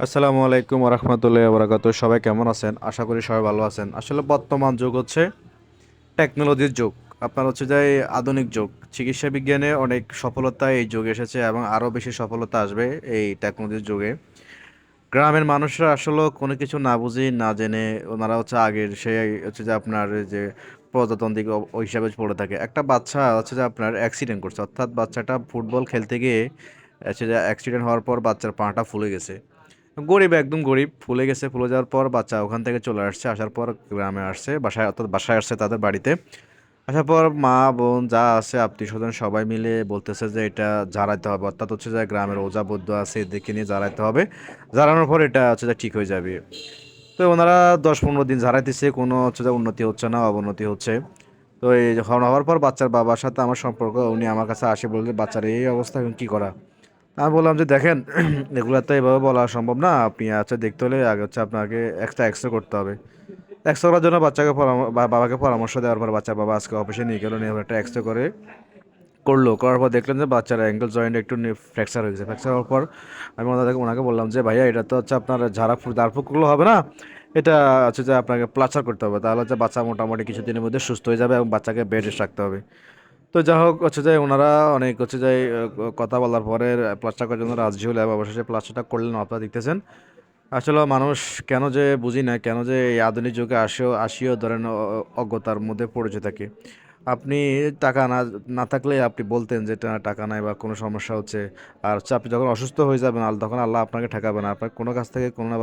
আসসালামু আলাইকুম ওরহমতুল্লাহি ওবরাকাতুহ। সবাই কেমন আছেন? আশা করি সবাই ভালো আছেন। আসলে বর্তমান যুগ হচ্ছে টেকনোলজির যুগ। আপনার হচ্ছে যে এই আধুনিক যুগ। চিকিৎসা বিজ্ঞানে অনেক সফলতা এই যুগে এসেছে এবং আরও বেশি সফলতা আসবে এই টেকনোলজির যুগে। গ্রামের মানুষরা আসলে কোনো কিছু না বুঝে না জেনে ওনারা হচ্ছে আগের সেই হচ্ছে যে আপনার এই যে প্রজাতান্ত্রিক ওই হিসাবে পড়ে থাকে। একটা বাচ্চা হচ্ছে যে আপনার অ্যাক্সিডেন্ট করছে, অর্থাৎ বাচ্চাটা ফুটবল খেলতে গিয়ে হচ্ছে যে অ্যাক্সিডেন্ট হওয়ার পর বাচ্চার পাটা ফুলে গেছে। গরিব, একদম গরিব। ফুলে গেছে, ফুলে যাওয়ার পর বাচ্চা ওখান থেকে চলে আসছে। আসার পর গ্রামে আসছে, বাসায় অর্থাৎ বাসায় আসছে তাদের বাড়িতে। আসার পর মা, বোন যা আছে আত্মীয়স্বজন সবাই মিলে বলতেছে যে এটা ঝাড়াইতে হবে। অর্থাৎ হচ্ছে যে গ্রামের ওজা বৈদ্য আছে এদেরকে নিয়ে ঝাড়াইতে হবে। ঝাড়ানোর পর এটা হচ্ছে যে ঠিক হয়ে যাবে। তো ওনারা ১০-১৫ দিন ঝাড়াইতেছে, কোনো হচ্ছে যে উন্নতি হচ্ছে না, অবনতি হচ্ছে। তো এই যখন হওয়ার পর বাচ্চার বাবার সাথে আমার সম্পর্ক, উনি আমার কাছে আসে বললে বাচ্চার এই অবস্থা, এখন কী করা? আমি বললাম যে দেখেন, এগুলো তো এভাবে বলা সম্ভব না। আপনি আচ্ছা দেখতে হলে আগে হচ্ছে আপনাকে এক্সট্রা এক্সরে করতে হবে। এক্সরে করার জন্য বাচ্চাকে বাবাকে পরামর্শ দেওয়ার পর বাচ্চার বাবা আজকে অফিসে নিয়ে গেল, নিয়ে একটা এক্সরে করলো। করার পর দেখলেন যে বাচ্চার অ্যাঙ্কেল জয়েন্ট একটু ফ্র্যাকচার হয়ে গেছে। ফ্র্যাকচার হওয়ার পর আমি ওনাকে বললাম যে ভাইয়া, এটা তো হচ্ছে আপনার দাঁড়ফুঁক করলে হবে না, এটা হচ্ছে যে আপনাকে প্লাস্টার করতে হবে। তাহলে হচ্ছে বাচ্চা মোটামুটি কিছুদিনের মধ্যে সুস্থ হয়ে যাবে এবং বাচ্চাকে বেড রেস্ট রাখতে হবে। তো যা হোক হচ্ছে যে ওনারা অনেক হচ্ছে যে কথা বলার পরে প্লাস্টার করার জন্য রাজি হলে অবশেষে প্লাস্টারটা করলেন। আপনারা দেখতেছেন আসলে মানুষ কেন যে বুঝি না, কেন যে এই আধুনিক যুগে আসিও ধরেন অজ্ঞতার মধ্যে পড়েছে থাকে। আপনি টাকা না না থাকলে আপনি বলতেন যে টাকা নাই বা কোনো সমস্যা হচ্ছে। আর হচ্ছে আপনি যখন অসুস্থ হয়ে যাবেন তখন আল্লাহ আপনাকে ঠেকাবে না, আপনার কোনো কাছ থেকে কোনো না